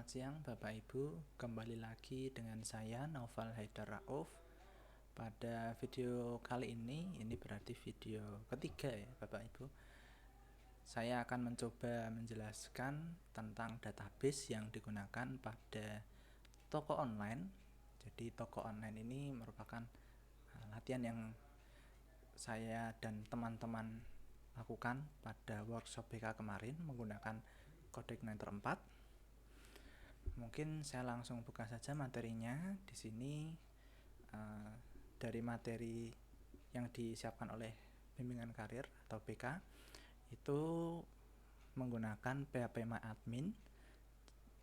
Selamat siang Bapak Ibu, kembali lagi dengan saya Naufal Haidar Rauf. Pada video kali ini berarti video ketiga ya Bapak Ibu. Saya akan mencoba menjelaskan tentang database yang digunakan pada toko online. Jadi toko online ini merupakan latihan yang saya dan teman-teman lakukan pada workshop BK kemarin menggunakan Codeigniter 4. Mungkin saya langsung buka saja materinya. Di sini dari materi yang disiapkan oleh bimbingan karir atau BK itu menggunakan PHPMyAdmin.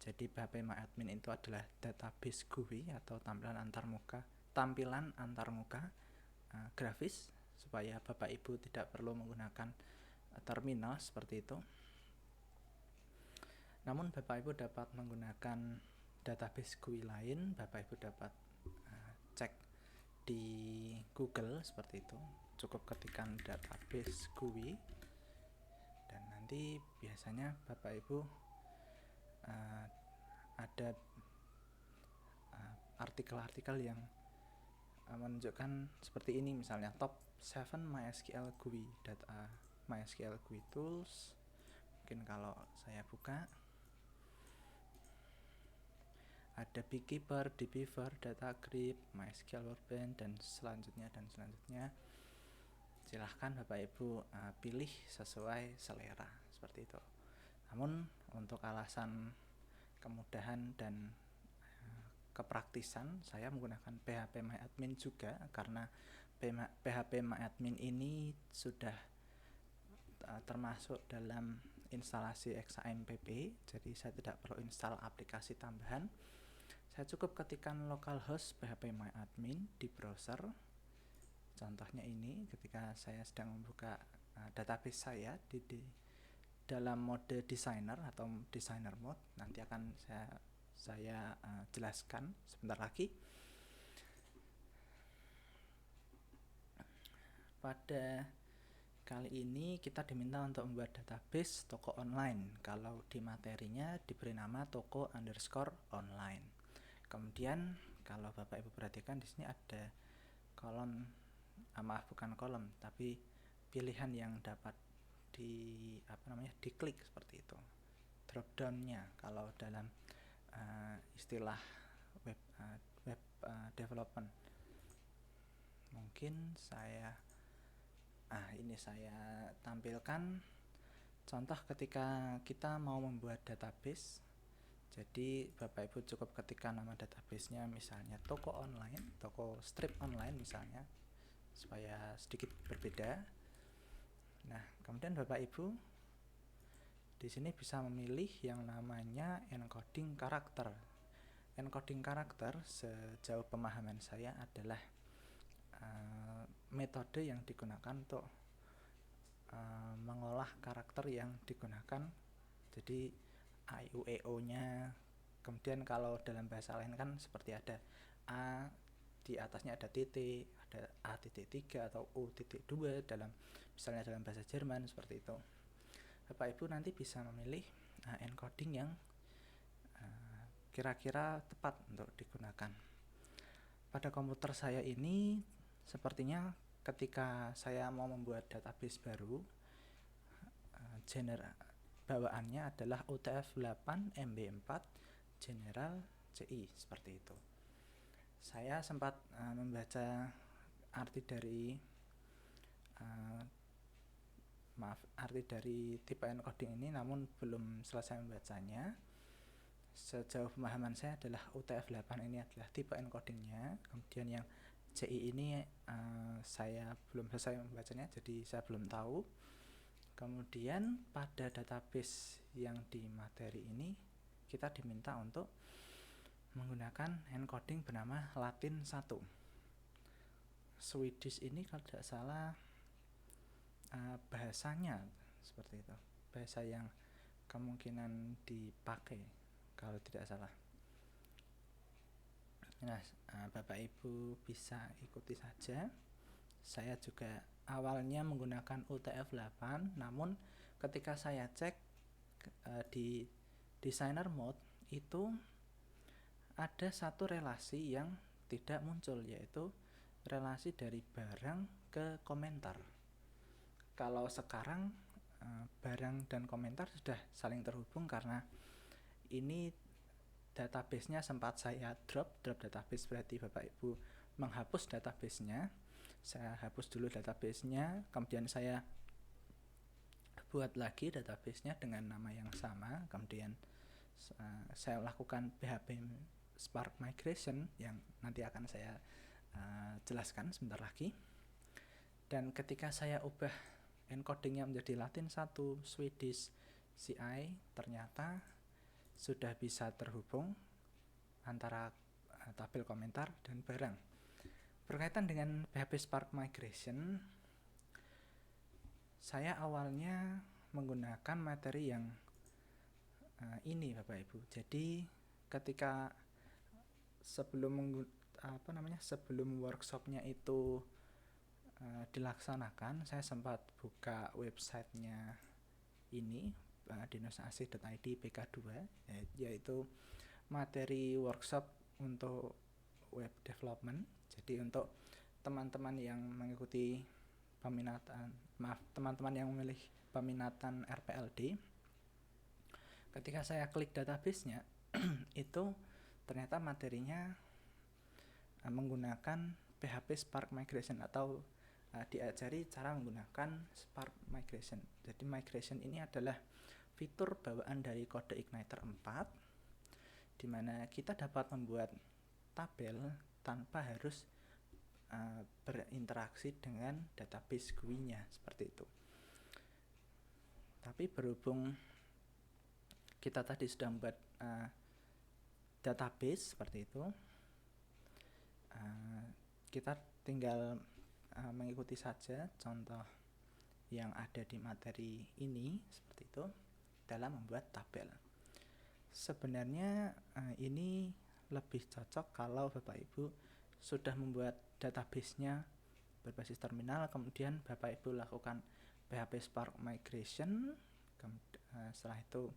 Jadi PHPMyAdmin itu adalah database GUI atau tampilan antarmuka grafis supaya Bapak Ibu tidak perlu menggunakan terminal seperti itu. Namun Bapak Ibu dapat menggunakan database GUI lain. Bapak Ibu dapat cek di Google seperti itu. Cukup ketikkan database GUI dan nanti biasanya Bapak Ibu ada artikel-artikel yang menunjukkan seperti ini, misalnya top 7 MySQL GUI data MySQL GUI tools. Mungkin kalau saya buka ada Beekeeper, dbeaver, Datagrip, MySQL Workbench dan selanjutnya. Silahkan Bapak Ibu pilih sesuai selera seperti itu. Namun untuk alasan kemudahan dan kepraktisan saya menggunakan PHPMyAdmin juga, karena PHPMyAdmin ini sudah termasuk dalam instalasi XAMPP, jadi saya tidak perlu install aplikasi tambahan. Saya cukup ketikkan localhost PHPMyAdmin di browser. Contohnya ini ketika saya sedang membuka database saya di dalam mode designer atau designer mode. Nanti akan saya jelaskan sebentar lagi. Pada kali ini kita diminta untuk membuat database toko online. Kalau di materinya diberi nama toko_online. Kemudian kalau Bapak Ibu perhatikan di sini ada kolom, bukan kolom, tapi pilihan yang dapat diklik seperti itu. Drop down-nya kalau dalam istilah web development. Mungkin ini saya tampilkan contoh ketika kita mau membuat database. Jadi Bapak Ibu cukup ketikkan nama databasenya, misalnya toko online, toko strip online misalnya, supaya sedikit berbeda. Nah, kemudian Bapak Ibu di sini bisa memilih yang namanya encoding karakter. Encoding karakter sejauh pemahaman saya adalah metode yang digunakan untuk mengolah karakter yang digunakan. Jadi IUEO-nya. Kemudian kalau dalam bahasa lain kan seperti ada A, di atasnya ada titik, ada A.3 atau U.2 misalnya dalam bahasa Jerman seperti itu. Bapak Ibu nanti bisa memilih encoding yang kira-kira tepat untuk digunakan. Pada komputer saya ini sepertinya ketika saya mau membuat database baru, bawaannya adalah UTF-8 MB4 General CI seperti itu. Saya sempat membaca arti dari tipe encoding ini, namun belum selesai membacanya. Sejauh pemahaman saya adalah UTF-8 ini adalah tipe encodingnya. Kemudian yang CI ini saya belum selesai membacanya, jadi saya belum tahu. Kemudian pada database yang di materi ini kita diminta untuk menggunakan encoding bernama Latin 1. Swedish ini kalau tidak salah bahasanya seperti itu, bahasa yang kemungkinan dipakai kalau tidak salah. Nah, Bapak Ibu bisa ikuti saja. Saya juga awalnya menggunakan UTF-8, namun ketika saya cek di designer mode itu ada satu relasi yang tidak muncul, yaitu relasi dari barang ke komentar. Kalau sekarang barang dan komentar sudah saling terhubung karena ini database-nya sempat saya drop database, berarti Bapak Ibu menghapus database-nya. Saya hapus dulu database-nya, kemudian saya buat lagi database-nya dengan nama yang sama, kemudian saya lakukan PHP Spark Migration yang nanti akan saya jelaskan sebentar lagi. Dan ketika saya ubah encodingnya menjadi Latin 1 Swedish CI, ternyata sudah bisa terhubung antara tabel komentar dan barang. Berkaitan dengan PHP Spark Migration, saya awalnya menggunakan materi yang ini Bapak Ibu. Jadi ketika sebelum workshopnya itu dilaksanakan, saya sempat buka websitenya ini dinosaasi.id PK2, yaitu materi workshop untuk web development. Jadi untuk teman-teman yang mengikuti teman-teman yang memilih peminatan RPLD, ketika saya klik database-nya itu ternyata materinya menggunakan PHP Spark Migration atau diajari cara menggunakan Spark Migration. Jadi migration ini adalah fitur bawaan dari kode Igniter 4, di mana kita dapat membuat tabel tanpa harus berinteraksi dengan database GUI-nya seperti itu. Tapi berhubung kita tadi sudah membuat database seperti itu, kita tinggal mengikuti saja contoh yang ada di materi ini seperti itu dalam membuat tabel. Sebenarnya ini lebih cocok kalau Bapak Ibu sudah membuat database-nya berbasis terminal, kemudian Bapak Ibu lakukan PHP Spark Migration, setelah itu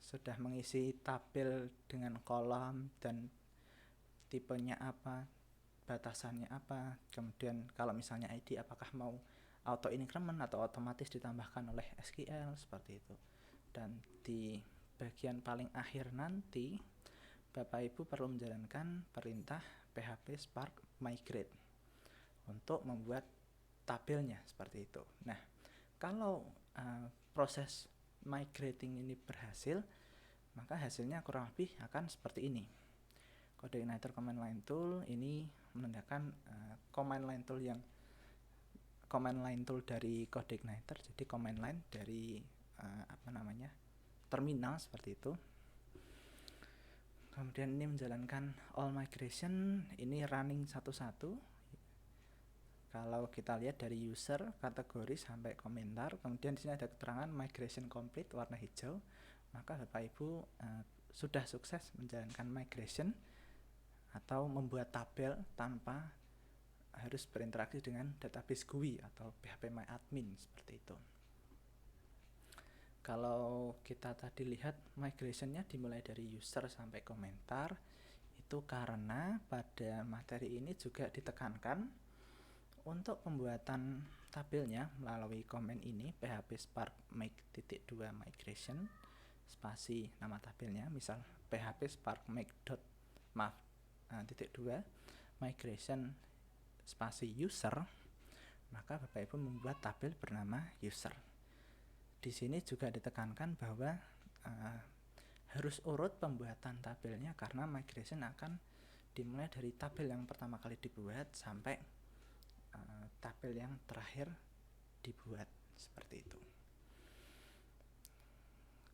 sudah mengisi tabel dengan kolom dan tipenya apa, batasannya apa, kemudian kalau misalnya ID apakah mau auto increment atau otomatis ditambahkan oleh SQL seperti itu. Dan di bagian paling akhir nanti Bapak Ibu perlu menjalankan perintah PHP Spark Migrate untuk membuat tabelnya seperti itu. Nah, kalau proses migrating ini berhasil, maka hasilnya kurang lebih akan seperti ini. Kode Igniter Command Line Tool ini menandakan command line tool dari kode Igniter, jadi command line dari terminal seperti itu. Kemudian ini menjalankan all migration, ini running satu-satu. Kalau kita lihat dari user, kategori sampai komentar, kemudian di sini ada keterangan migration complete warna hijau, maka Bapak Ibu sudah sukses menjalankan migration atau membuat tabel tanpa harus berinteraksi dengan database GUI atau PHPMyAdmin seperti itu. Kalau kita tadi lihat migrationnya dimulai dari user sampai komentar, itu karena pada materi ini juga ditekankan untuk pembuatan tabelnya melalui komen ini PHP Spark make.2 migration spasi nama tabelnya, misal PHP Spark make.2 migration spasi user, maka Bapak Ibu membuat tabel bernama user. Di sini juga ditekankan bahwa harus urut pembuatan tabelnya karena migration akan dimulai dari tabel yang pertama kali dibuat sampai tabel yang terakhir dibuat seperti itu.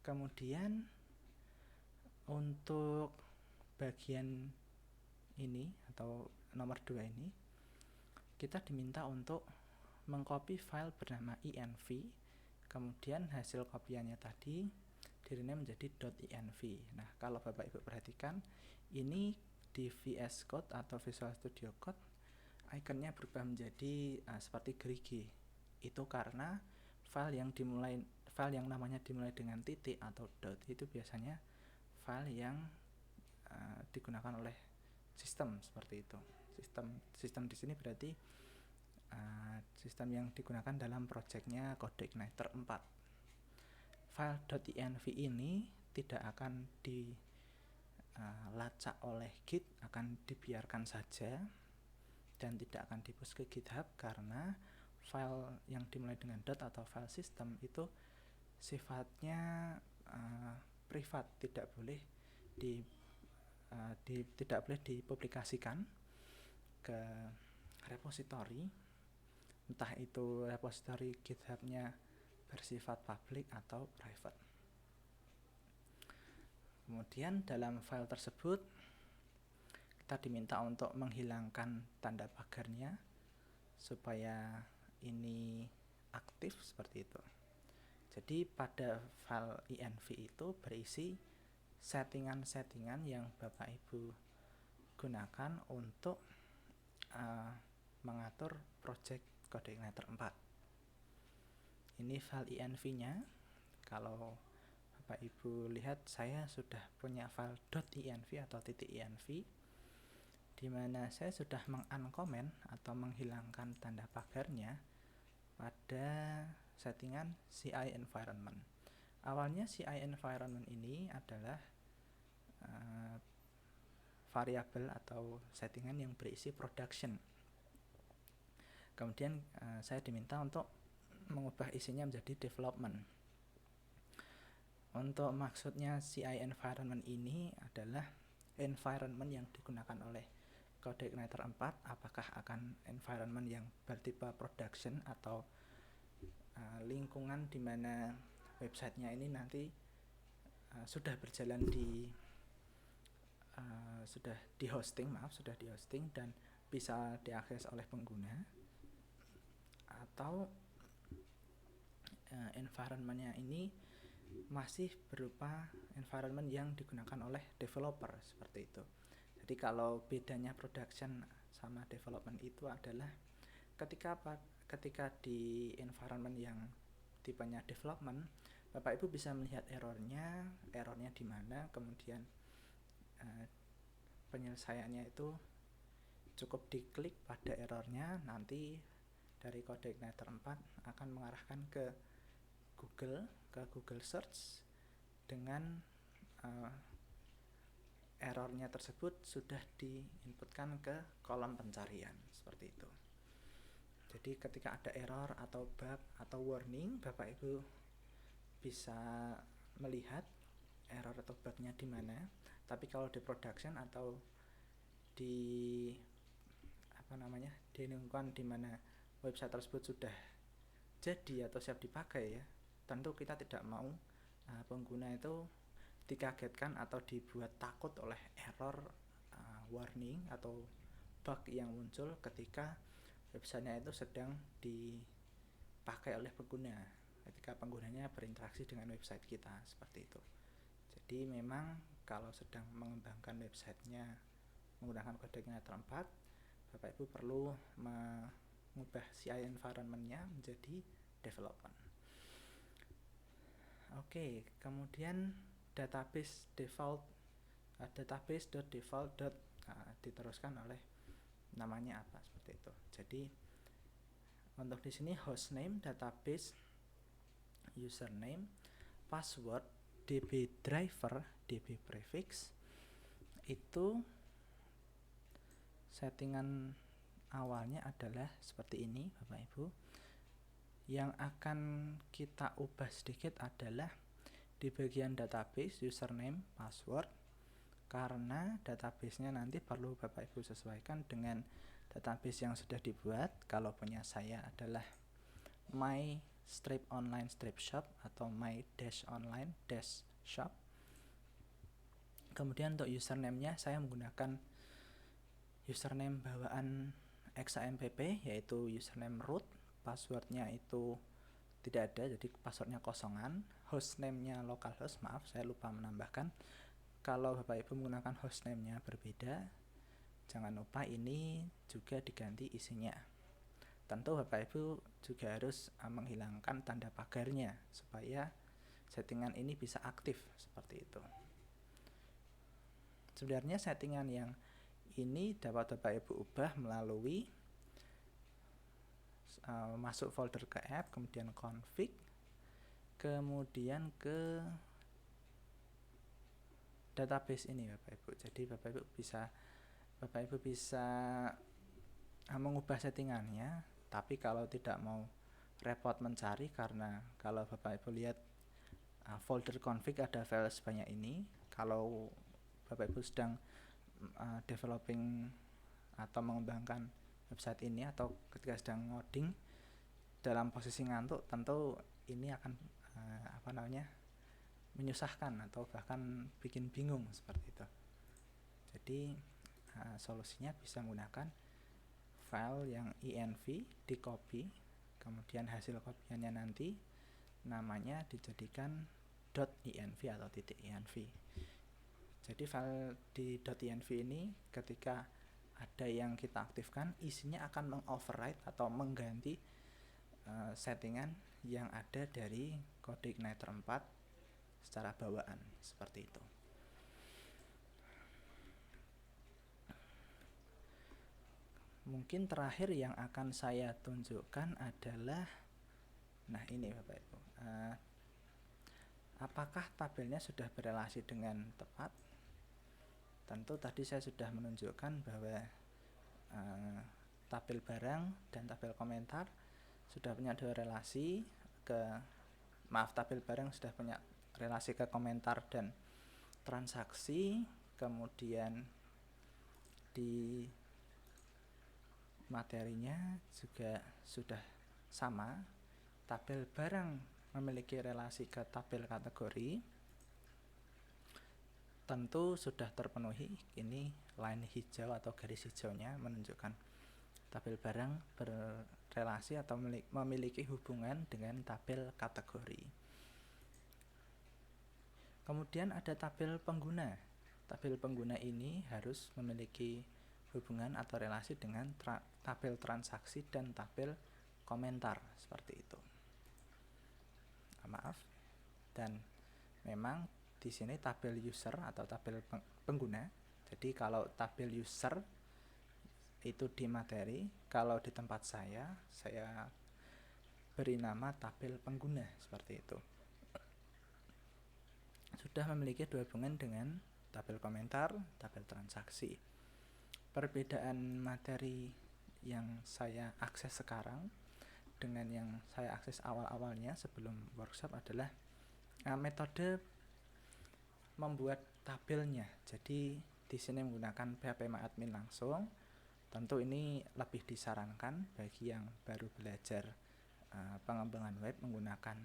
Kemudian untuk bagian ini atau nomor 2 ini kita diminta untuk mengcopy file bernama env, kemudian hasil kopiannya tadi di-rename menjadi .env. Nah, kalau Bapak Ibu perhatikan, ini di VS Code atau Visual Studio Code ikonnya berubah menjadi seperti gerigi. Itu karena file file yang namanya dimulai dengan titik atau dot itu biasanya file yang digunakan oleh sistem seperti itu. Sistem di sini berarti sistem yang digunakan dalam projectnya CodeIgniter 4. File .env ini tidak akan dilacak oleh Git, akan dibiarkan saja dan tidak akan di-push ke GitHub karena file yang dimulai dengan dot atau file system itu sifatnya privat, tidak boleh dipublikasikan ke repository, entah itu repository GitHub-nya bersifat public atau private. Kemudian dalam file tersebut kita diminta untuk menghilangkan tanda pagarnya supaya ini aktif seperti itu. Jadi pada file env itu berisi settingan-settingan yang Bapak Ibu gunakan untuk mengatur project CodeIgniter 4. Ini file env-nya. Kalau Bapak Ibu lihat, saya sudah punya file .env atau .env di mana saya sudah menguncomment atau menghilangkan tanda pagarnya pada settingan CI environment. Awalnya CI environment ini adalah variabel atau settingan yang berisi production. Kemudian saya diminta untuk mengubah isinya menjadi development. Untuk maksudnya CI environment ini adalah environment yang digunakan oleh CodeIgniter 4, apakah akan environment yang bertipe production atau lingkungan di mana websitenya ini nanti sudah berjalan sudah di hosting dan bisa diakses oleh pengguna, atau environmentnya ini masih berupa environment yang digunakan oleh developer seperti itu. Jadi kalau bedanya production sama development itu adalah ketika di environment yang tipenya development, Bapak Ibu bisa melihat errornya di mana, kemudian penyelesaiannya itu cukup diklik pada errornya, nanti dari CodeIgniter 4 akan mengarahkan ke Google Search dengan errornya tersebut sudah diinputkan ke kolom pencarian seperti itu. Jadi ketika ada error atau bug atau warning, Bapak Ibu bisa melihat error atau bugnya di mana. Tapi kalau di production atau di lingkungan di mana website tersebut sudah jadi atau siap dipakai ya, tentu kita tidak mau pengguna itu dikagetkan atau dibuat takut oleh error, warning atau bug yang muncul ketika websitenya itu sedang dipakai oleh pengguna, ketika penggunanya berinteraksi dengan website kita seperti itu. Jadi memang kalau sedang mengembangkan websitenya menggunakan CodeIgniter 4, Bapak Ibu perlu mengubah CI environment-nya menjadi development. Oke, kemudian database.default diteruskan oleh namanya apa seperti itu. Jadi untuk di sini hostname, database, username, password, db driver, db prefix itu settingan awalnya adalah seperti ini Bapak Ibu. Yang akan kita ubah sedikit adalah di bagian database, username, password, karena database-nya nanti perlu Bapak Ibu sesuaikan dengan database yang sudah dibuat. Kalau punya saya adalah my strip online strip shop atau my dash online dash shop. Kemudian untuk username-nya saya menggunakan username bawaan XAMPP yaitu username root. Passwordnya itu tidak ada, jadi passwordnya kosongan. Hostname-nya localhost, maaf saya lupa menambahkan. Kalau Bapak Ibu menggunakan hostname-nya berbeda, jangan lupa ini juga diganti isinya. tentu Bapak Ibu juga harus menghilangkan tanda pagarnya supaya settingan ini bisa aktif seperti itu. Sebenarnya settingan yang ini dapat Bapak Ibu ubah melalui masuk folder ke app, kemudian config, kemudian ke database ini Bapak Ibu. Jadi Bapak Ibu bisa mengubah settingannya, tapi kalau tidak mau repot mencari, karena kalau Bapak Ibu lihat folder config ada file sebanyak ini. Kalau Bapak Ibu sedang developing atau mengembangkan website ini, atau ketika sedang ngoding dalam posisi ngantuk, tentu ini akan menyusahkan atau bahkan bikin bingung seperti itu. Jadi solusinya bisa menggunakan file yang env, di copy, kemudian hasil kopiannya nanti namanya dijadikan .env atau .env. Jadi file di .env ini ketika ada yang kita aktifkan, isinya akan mengoverride atau mengganti settingan yang ada dari CodeIgniter 4 secara bawaan seperti itu. Mungkin terakhir yang akan saya tunjukkan adalah, nah ini Bapak Ibu, apakah tabelnya sudah berelasi dengan tepat? Tentu tadi saya sudah menunjukkan bahwa tabel barang dan tabel komentar sudah punya dua relasi tabel barang sudah punya relasi ke komentar dan transaksi, kemudian di materinya juga sudah sama. Tabel barang memiliki relasi ke tabel kategori, tentu sudah terpenuhi. Ini line hijau atau garis hijaunya menunjukkan tabel barang berrelasi atau memiliki hubungan dengan tabel kategori. Kemudian ada tabel pengguna. Tabel pengguna ini harus memiliki hubungan atau relasi dengan tabel transaksi dan tabel komentar seperti itu. Maaf. Dan memang di sini tabel user atau tabel pengguna. Jadi kalau tabel user itu di materi, kalau di tempat saya beri nama tabel pengguna seperti itu. Sudah memiliki dua hubungan dengan tabel komentar, tabel transaksi. Perbedaan materi yang saya akses sekarang dengan yang saya akses awal-awalnya sebelum workshop adalah metode membuat tabelnya. Jadi di sini menggunakan phpMyAdmin langsung. Tentu ini lebih disarankan bagi yang baru belajar pengembangan web menggunakan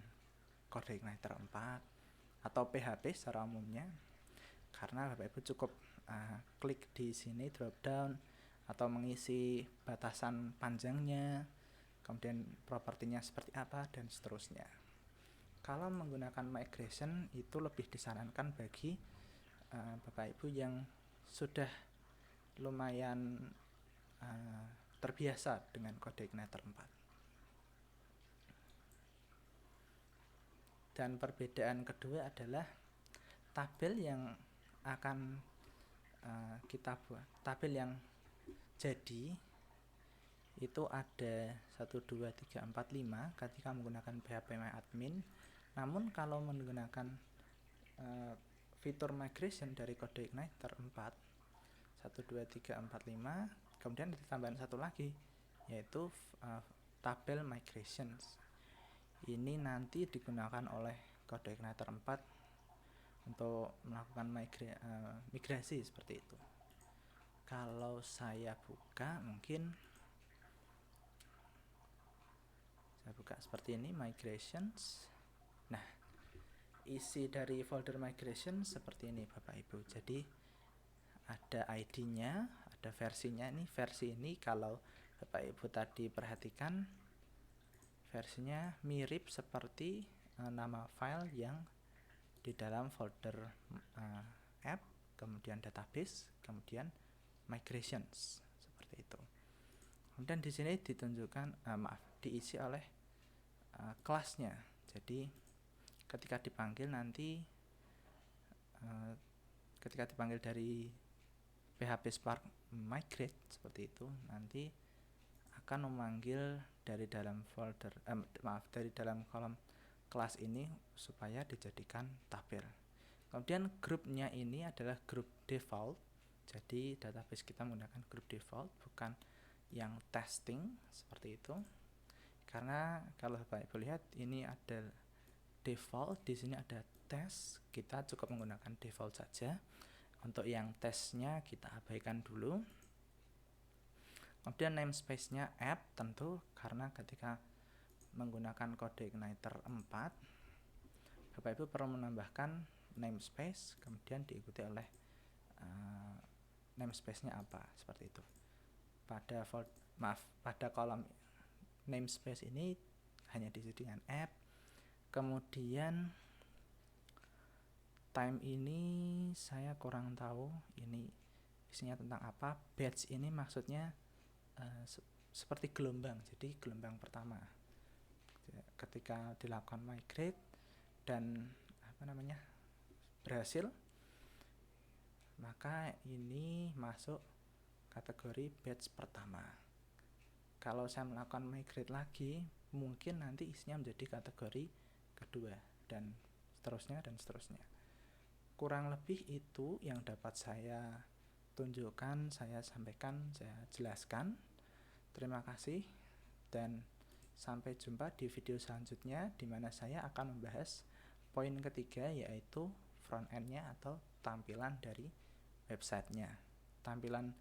CodeIgniter 4 atau PHP secara umumnya, karena Bapak Ibu cukup klik di sini drop down atau mengisi batasan panjangnya, kemudian propertinya seperti apa, dan seterusnya. Kalau menggunakan migration itu lebih disarankan bagi Bapak Ibu yang sudah lumayan terbiasa dengan CodeIgniter 4. Dan perbedaan kedua adalah tabel yang akan kita buat, tabel yang jadi itu ada 1, 2, 3, 4, 5 ketika menggunakan phpMyAdmin. Namun kalau menggunakan fitur migration dari CodeIgniter 4, 1, 2, 3, 4, 5, kemudian ditambahkan satu lagi, yaitu tabel migrations. Ini nanti digunakan oleh CodeIgniter 4 untuk melakukan migrasi seperti itu. Kalau saya buka, mungkin saya buka seperti ini, migrations. Nah, isi dari folder migration seperti ini Bapak Ibu. Jadi ada ID-nya, ada versinya. Ini versi ini kalau Bapak Ibu tadi perhatikan, versinya mirip seperti nama file yang di dalam folder app, kemudian database, kemudian migrations seperti itu. Kemudian di sini ditunjukkan diisi oleh kelasnya. Jadi ketika dipanggil nanti ketika dipanggil dari PHP Spark migrate seperti itu, nanti akan memanggil dari dalam folder dari dalam kolom kelas ini supaya dijadikan tabel. Kemudian grupnya ini adalah grup default. Jadi database kita menggunakan grup default, bukan yang testing seperti itu. Karena kalau Bapak Ibu lihat ini ada default, di sini ada test, kita cukup menggunakan default saja. Untuk yang tesnya kita abaikan dulu. Kemudian namespace-nya app tentu, karena ketika menggunakan kode igniter 4, Bapak Ibu perlu menambahkan namespace, kemudian diikuti oleh namespace-nya apa, seperti itu. Pada kolom namespace ini hanya diisi dengan app. Kemudian time ini saya kurang tahu ini isinya tentang apa. Batch ini maksudnya seperti gelombang, jadi gelombang pertama ketika dilakukan migrate dan berhasil, maka ini masuk kategori batch pertama. Kalau saya melakukan migrate lagi, mungkin nanti isinya menjadi kategori kedua, dan seterusnya. Kurang lebih itu yang dapat saya tunjukkan, saya sampaikan, saya jelaskan. Terima kasih dan sampai jumpa di video selanjutnya, di mana saya akan membahas poin ketiga, yaitu front end-nya atau tampilan dari websitenya. Tampilan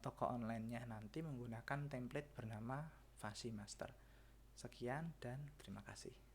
toko online-nya nanti menggunakan template bernama Fasi Master. Sekian dan terima kasih.